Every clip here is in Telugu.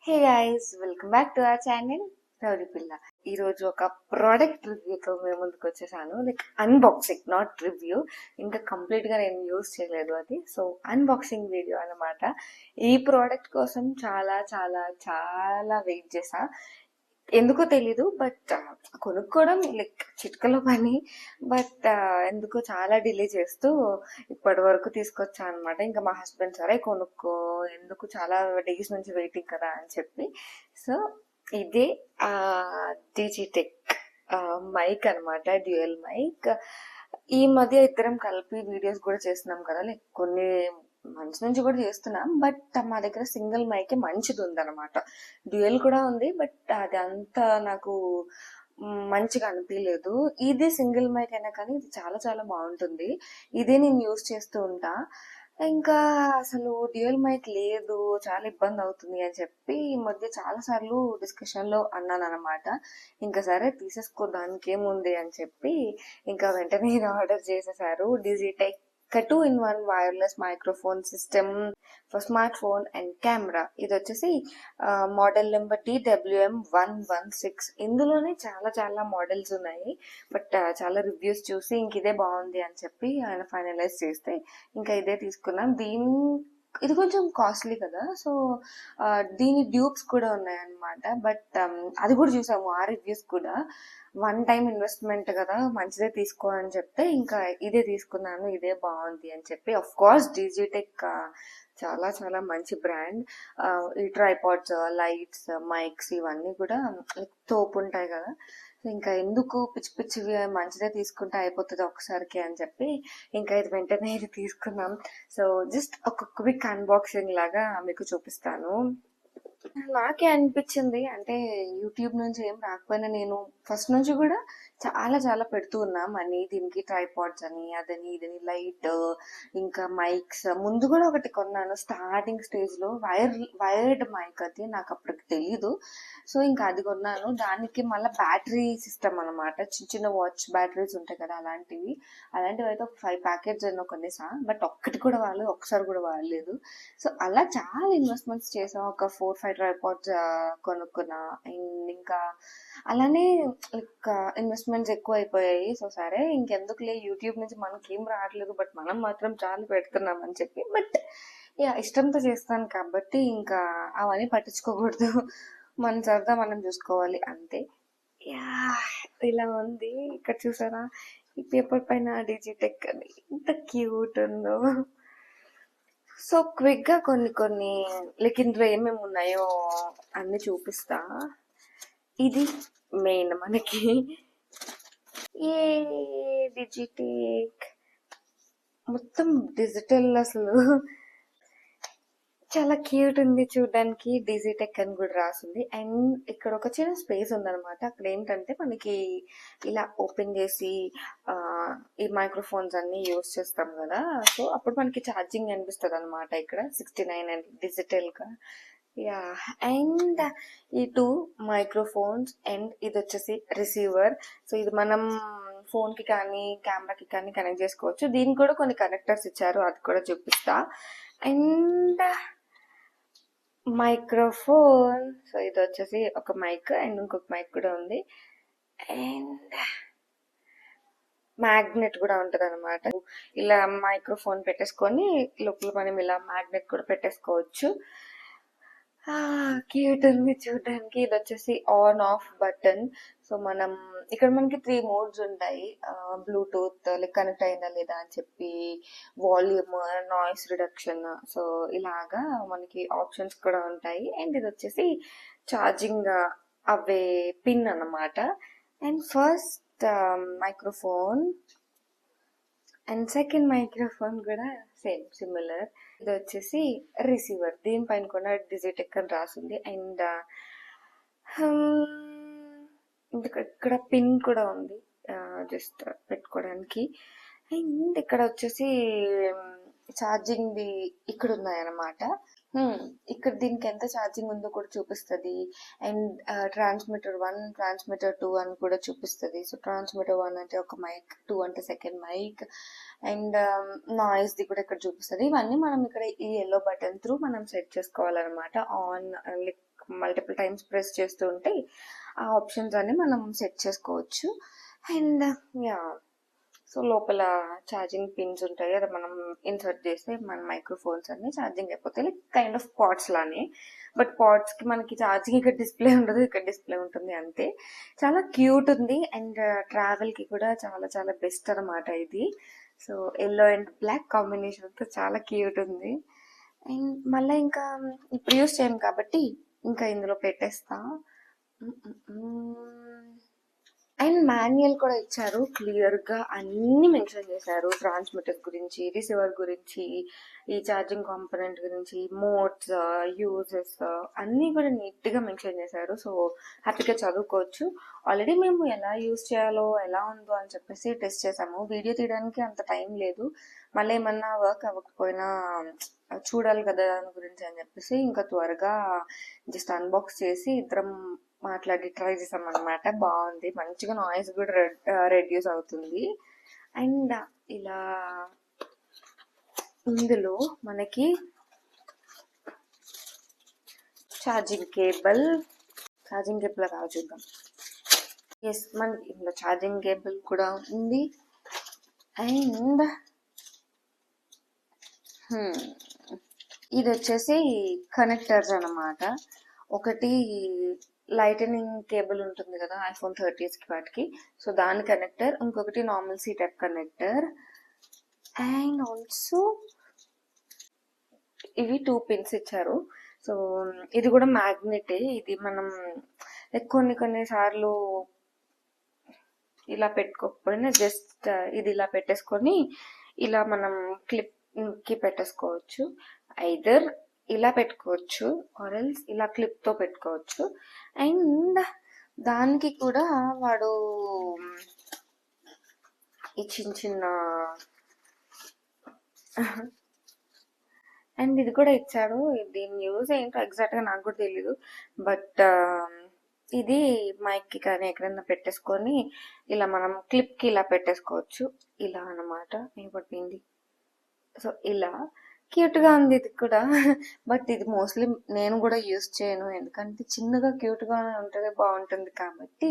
Hey guys, welcome back to our channel rowdy పిల్ల. ఈ రోజు ఒక ప్రోడక్ట్ రివ్యూతో మేము ముందుకు వచ్చేసాను. Like unboxing, not review. ఇంకా కంప్లీట్ గా నేను యూజ్ చేయలేదు అది. సో అన్బాక్సింగ్ వీడియో అన్నమాట. ఈ ప్రోడక్ట్ కోసం చాలా చాలా చాలా వెయిట్ చేసా. ఎందుకో తెలీదు, బట్ కొనుక్కోవడం లైక్ చిట్కలో పని. బట్ ఎందుకో చాలా డిలే చేస్తూ ఇప్పటి వరకు తీసుకొచ్చా అనమాట. ఇంకా మా హస్బెండ్ సరే కొనుక్కో, ఎందుకు చాలా డేస్ నుంచి వెయిటింగ్ కదా అని చెప్పి. సో ఇదే డిజిటెక్ మైక్ అనమాట, డ్యూయల్ మైక్. ఈ మధ్య ఇద్దరం కలిపి వీడియోస్ కూడా చేస్తున్నాం కదా, లైక్ కొన్ని మంచి నుంచి కూడా చేస్తున్నాం. బట్ మా దగ్గర సింగిల్ మైకే మంచిది ఉందన్నమాట. డ్యూయల్ కూడా ఉంది, బట్ అది అంత నాకు మంచిగా అనిపించలేదు. ఇది సింగిల్ మైక్ అయినా కానీ ఇది చాలా చాలా బాగుంటుంది. ఇదే నేను యూజ్ చేస్తూ ఉంటా. ఇంకా అసలు డ్యూయల్ మైక్ లేదు, చాలా ఇబ్బంది అవుతుంది అని చెప్పి ఈ మధ్య చాలా సార్లు డిస్కషన్ లో అన్నాను అనమాట. ఇంకా సరే తీసేసుకో, దానికి ఏముంది అని చెప్పి ఇంకా వెంటనే ఇది ఆర్డర్ చేసేసారు. Digitek 2-in-1 wireless microphone system for smart phone and camera. ఇది వచ్చేసి మోడల్ నెంబర్ TWM116. ఇందులోనే చాలా చాలా మోడల్స్ ఉన్నాయి. బట్ చాలా రివ్యూస్ చూసి ఇంక ఇదే బాగుంది అని చెప్పి ఆయన ఫైనలైజ్ చేస్తే ఇంకా ఇదే తీసుకున్నాం. ఇది కొంచెం కాస్ట్లీ కదా, సో దీని డ్యూప్స్ కూడా ఉన్నాయన్నమాట. బట్ అది కూడా చూసాము, ఆ రివ్యూస్ కూడా. వన్ టైం ఇన్వెస్ట్మెంట్ కదా, మంచిదే తీసుకో అని చెప్తే ఇంకా ఇదే తీసుకున్నాను. ఇదే బాగుంది అని చెప్పి. ఆఫ్ కోర్స్ డిజిటెక్ చాలా చాలా మంచి బ్రాండ్. ఈ ట్రైపాడ్స్, లైట్స్, మైక్స్ ఇవన్నీ కూడా తోపు ఉంటాయి కదా. ఇంకా ఎందుకు పిచ్చి పిచ్చివి, మంచిదే తీసుకుంటే అయిపోతుంది ఒకసారికి అని చెప్పి ఇంకా ఇది వెంటనే ఇది తీసుకున్నాం. సో జస్ట్ ఒక క్విక్ అన్బాక్సింగ్ లాగా మీకు చూపిస్తాను. నాకే అనిపించింది, అంటే యూట్యూబ్ నుంచి ఏం రాకపోయినా నేను ఫస్ట్ నుంచి కూడా చాలా చాలా పెడుతూ ఉన్నా మనీ దీనికి. ట్రైపాడ్స్ అని, అదని ఇదని, లైట్, ఇంకా మైక్స్. ముందు కూడా ఒకటి కొన్నాను స్టార్టింగ్ స్టేజ్ లో, వైర్డ్ మైక్. అది నాకు అప్పటికి తెలీదు. సో ఇంకా అది కొన్నాను. దానికి మళ్ళీ బ్యాటరీ సిస్టమ్ అనమాట, చిన్న చిన్న వాచ్ బ్యాటరీస్ ఉంటాయి కదా, అలాంటివి అయితే ఒక 5 ప్యాకెట్స్ ఎన్నో కొనేసా. బట్ ఒక్కటి కూడా వాడలేదు, ఒకసారి కూడా వాడలేదు. సో అలా చాలా ఇన్వెస్ట్మెంట్స్ చేసాం. ఒక 4-5 ట్రైపాడ్స్ కొనుక్కున్నా. అండ్ ఇంకా అలానే లైక్ ఇన్వెస్ట్మెంట్స్ ఎక్కువ అయిపోయాయి. సో సరే ఇంకెందుకులే, యూట్యూబ్ నుంచి మనకి ఏం రావట్లేదు, బట్ మనం మాత్రం చాలా పెడుతున్నాం అని చెప్పి. బట్ ఇష్టంతో చేస్తాను కాబట్టి ఇంకా అవన్నీ పట్టించుకోకూడదు. మన సరదా మనం చూసుకోవాలి అంతే. యా ఇలా ఉంది. ఇక్కడ చూసారా, ఈ పేపర్ పైన డిజిటెక్ అని ఎంత క్యూట్ ఉందో. సో క్విక్ గా కొన్ని లైక్ ఇందులో ఏమేమి ఉన్నాయో అన్ని చూపిస్తా. ఇది మెయిన్ మనకి ఏ డిజిటెక్ మొత్తం డిజిటల్, అసలు చాలా క్యూట్ ఉంది చూడడానికి. డిజిటెక్ అని కూడా రాసింది. అండ్ ఇక్కడ ఒక చిన్న స్పేస్ ఉందన్నమాట. అక్కడ ఏంటంటే మనకి ఇలా ఓపెన్ చేసి ఈ మైక్రోఫోన్స్ అన్ని యూస్ చేస్తాం కదా, సో అప్పుడు మనకి ఛార్జింగ్ అనిపిస్తుంది అనమాట. ఇక్కడ 69 అండ్ డిజిటల్ గా. యా అండ్ ఈ 2 మైక్రోఫోన్స్ అండ్ ఇది వచ్చేసి రిసీవర్. సో ఇది మనం ఫోన్ కి కానీ కెమెరాకి కానీ కనెక్ట్ చేసుకోవచ్చు. దీనికి కూడా కొన్ని కనెక్టర్స్ ఇచ్చారు, అది కూడా చూపిస్తా. And microphone. సో ఇది వచ్చేసి ఒక మైక్ అండ్ ఇంకొక మైక్ కూడా ఉంది. అండ్ మ్యాగ్నెట్ కూడా ఉంటది అనమాట. ఇలా మైక్రోఫోన్ పెట్టేసుకొని లోపల మనం ఇలా మ్యాగ్నెట్ కూడా పెట్టేసుకోవచ్చు. క్యూట్ ఉంది చూడడానికి. ఇది వచ్చేసి ఆన్ ఆఫ్ బటన్. సో మనం ఇక్కడ మనకి 3 మోడ్స్ ఉంటాయి. బ్లూటూత్ లైక్ కనెక్ట్ అయిందా లేదా అని చెప్పి, వాల్యూమ్, నాయిస్ రిడక్షన్. సో ఇలాగా మనకి ఆప్షన్స్ కూడా ఉంటాయి. అండ్ ఇది వచ్చేసి ఛార్జింగ్ అవే పిన్ అన్నమాట. And first microphone and second microphone కూడా సేమ్ సిమిలర్. ఇది వచ్చేసి రిసీవర్. దీనిపైన కూడా డిజిటెక్ అని రాసింది. అండ్ ఇక్కడ పిన్ కూడా ఉంది జస్ట్ పెట్టుకోవడానికి. అండ్ ఇక్కడ వచ్చేసి ఛార్జింగ్ ది ఇక్కడ ఉన్నాయన్నమాట. ఇక్కడ దీనికి ఎంత ఛార్జింగ్ ఉందో కూడా చూపిస్తుంది. అండ్ ట్రాన్స్మిటర్ 1, ట్రాన్స్మిటర్ 2 అని కూడా చూపిస్తుంది. సో ట్రాన్స్మిటర్ 1 అంటే ఒక మైక్, 2 అంటే సెకండ్ మైక్. అండ్ నాయిస్ ది కూడా ఇక్కడ చూపిస్తుంది. ఇవన్నీ మనం ఇక్కడ ఈ ఎల్లో బటన్ త్రూ మనం సెట్ చేసుకోవాలన్నమాట. On like multiple times press చేస్తూ ఉంటే ఆ ఆప్షన్స్ అన్ని మనం సెట్ చేసుకోవచ్చు. అండ్ యా, సో లోపల ఛార్జింగ్ పిన్స్ ఉంటాయి, అది మనం ఇన్సర్ట్ చేస్తే మన మైక్రోఫోన్స్ అన్ని ఛార్జింగ్ అయిపోతాయి. లైక్ కైండ్ ఆఫ్ పాడ్స్ లానే, బట్ పాడ్స్ కి మనకి ఛార్జింగ్ ఇక్కడ డిస్ప్లే ఉండదు, ఇక్కడ డిస్ప్లే ఉంటుంది అంతే. చాలా క్యూట్ ఉంది అండ్ ట్రావెల్ కి కూడా చాలా చాలా బెస్ట్ అనమాట ఇది. So yellow and black combination తో చాలా క్యూట్ ఉంది. అండ్ మళ్ళీ ఇంకా ఇప్పుడు యూస్ చేయను కాబట్టి ఇంకా ఇందులో పెట్టేస్తా. అండ్ మాన్యువల్ కూడా ఇచ్చారు, క్లియర్ గా అన్ని మెన్షన్ చేశారు. ట్రాన్స్మిటర్ గురించి, రిసీవర్ గురించి, ఈ ఛార్జింగ్ కాంపోనెంట్ గురించి, మోడ్స్, యూజెస్ అన్ని కూడా నీట్ గా మెన్షన్ చేశారు. సో హ్యాపీగా చదువుకోవచ్చు. ఆల్రెడీ మేము ఎలా యూజ్ చేయాలో ఎలా ఉందో అని చెప్పేసి టెస్ట్ చేసాము. వీడియో తీయడానికి అంత టైం లేదు, మళ్ళీ ఏమన్నా వర్క్ అవ్వకపోయినా చూడాలి కదా దాని గురించి అని చెప్పేసి ఇంకా త్వరగా జస్ట్ అన్బాక్స్ చేసి ఇద్దరం మాట్లాడి ట్రై చేసాం అనమాట. బాగుంది, మంచిగా నాయిస్ కూడా రెడ్యూస్ అవుతుంది. అండ్ ఇలా ఇందులో మనకి ఛార్జింగ్ కేబుల్ కాదు చూద్దాం. ఎస్, మనకి ఇందులో ఛార్జింగ్ కేబుల్ కూడా ఉంది. అండ్ ఇది వచ్చేసి కనెక్టర్స్ అన్నమాట. ఒకటి లైటనింగ్ కేబుల్ ఉంటుంది కదా ఐఫోన్ 30s కి వాటికి, సో దాని కనెక్టర్. ఇంకొకటి normal C type connector. And also ఇవి 2 పిన్స్ ఇచ్చారు. సో ఇది కూడా మ్యాగ్నెటే. ఇది మనం కొన్ని సార్లు ఇలా పెట్టుకోకపోయినా జస్ట్ ఇది ఇలా పెట్టేసుకొని ఇలా మనం క్లిప్ కి పెట్టేసుకోవచ్చు. ఐదర్ ఇలా పెట్టుకోవచ్చు ఆర్ఎల్స్ ఇలా క్లిప్ తో పెట్టుకోవచ్చు. అండ్ దానికి కూడా వాడు ఈ చిన్న అండ్ ఇది కూడా ఇచ్చాడు. దీని యూజ్ ఏంటో ఎగ్జాక్ట్ గా నాకు కూడా తెలీదు, బట్ ఇది మైక్ కి కానీ ఎక్కడైనా పెట్టేసుకొని ఇలా మనం క్లిప్ కి ఇలా పెట్టేసుకోవచ్చు. ఇలా అన్నమాట. ఏపడింది. సో ఇలా క్యూట్ గా ఉంది ఇది కూడా. బట్ ఇది మోస్ట్లీ నేను కూడా యూస్ చేయను, ఎందుకంటే చిన్నగా క్యూట్ గా ఉంటుంది, బాగుంటుంది కాబట్టి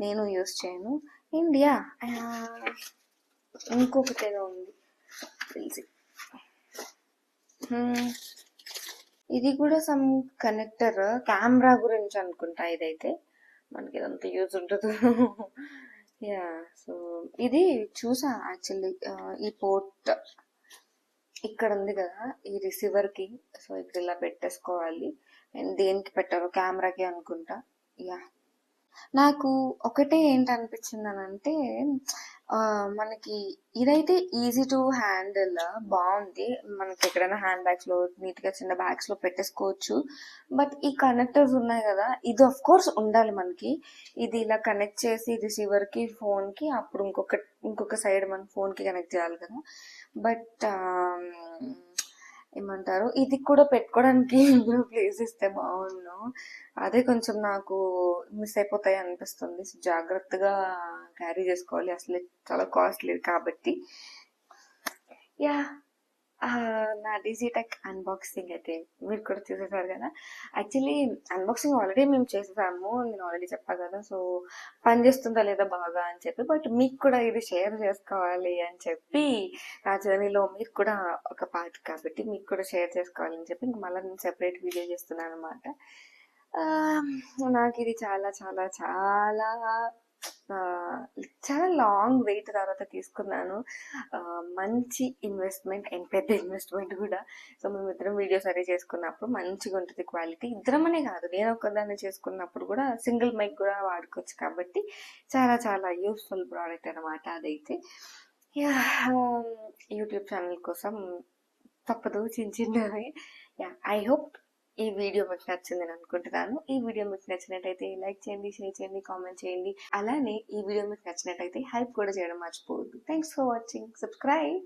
నేను యూస్ చేయను. ఇండియా ఇంకొకటి ఏదో ఉంది తెలిసి, ఇది కూడా సమ్ కనెక్టర్, కెమెరా గురించి అనుకుంటా. ఇదైతే మనకి ఇదంతా యూజ్ ఉంటుంది. యా, సో ఇది చూసా యాక్చువల్లీ. ఈ పోర్ట్ ఇక్కడ ఉంది కదా ఈ రిసీవర్ కి, సో ఇక్కడ ఇలా పెట్టేసుకోవాలి. అండ్ దేనికి పెట్టారో కెమెరాకి అనుకుంటా. యా, నాకు ఒకటే ఏంటనిపించింది అని అంటే మనకి ఇదైతే ఈజీ టు హ్యాండిల్, బాగుంది. మనకి ఎక్కడైనా హ్యాండ్ బ్యాగ్స్ లో నీట్ గా చిన్న బ్యాగ్స్ లో పెట్టేసుకోవచ్చు. బట్ ఈ కనెక్టర్స్ ఉన్నాయి కదా, ఇది ఆఫ్ కోర్స్ ఉండాలి మనకి. ఇది ఇలా కనెక్ట్ చేసి రిసీవర్ కి ఫోన్ కి, అప్పుడు ఇంకొక సైడ్ మన ఫోన్ కి కనెక్ట్ చేయాలి కదా. బట్ ఏమంటారు, ఇది కూడా పెట్టుకోవడానికి ఇందులో ప్లేస్ ఇస్తే బాగుండు. అదే కొంచెం నాకు మిస్ అయిపోతాయి అనిపిస్తుంది. జాగ్రత్తగా క్యారీ చేసుకోవాలి, అసలు చాలా కాస్ట్లీ కాబట్టి. యా, నా డిజిటెక్ అన్బాక్సింగ్ అయితే మీరు కూడా చూసేసారు కదా. యాక్చువల్లీ అన్బాక్సింగ్ ఆల్రెడీ మేము చేసేసాము, నేను ఆల్రెడీ చెప్పా కదా. సో పనిచేస్తుందా లేదా బాగా అని చెప్పి, బట్ మీకు కూడా ఇది షేర్ చేసుకోవాలి అని చెప్పి, నా జర్నీలో మీరు కూడా ఒక పార్ట్ కాబట్టి మీకు కూడా షేర్ చేసుకోవాలని చెప్పి ఇంక మళ్ళీ నేను సెపరేట్ వీడియో చేస్తున్నాను అనమాట. నాకు ఇది చాలా చాలా చాలా చాలా లాంగ్ వెయిట్ తర్వాత తీసుకున్నాను. మంచి ఇన్వెస్ట్మెంట్ అండ్ పెద్ద ఇన్వెస్ట్మెంట్ కూడా. సో మేమిద్దరం వీడియోస్ అదే చేసుకున్నప్పుడు మంచిగా ఉంటుంది క్వాలిటీ. ఇద్దరం అనే కాదు, నేను ఒక్కదాన్ని చేసుకున్నప్పుడు కూడా సింగిల్ మైక్ కూడా వాడుకోవచ్చు కాబట్టి చాలా చాలా యూస్ఫుల్ ప్రోడక్ట్ అనమాట అదైతే. యూట్యూబ్ ఛానల్ కోసం తప్పదు చిన్నవి. ఐ హోప్ ఈ వీడియో మీకు నచ్చిందని అనుకుంటున్నాను. ఈ వీడియో మీకు నచ్చినట్టయితే లైక్ చేయండి, షేర్ చేయండి, కామెంట్ చేయండి. అలానే ఈ వీడియో మీకు నచ్చినట్టయితే హైప్ కూడా చేయడం మర్చిపోవద్దు. Thanks for watching. సబ్స్క్రైబ్.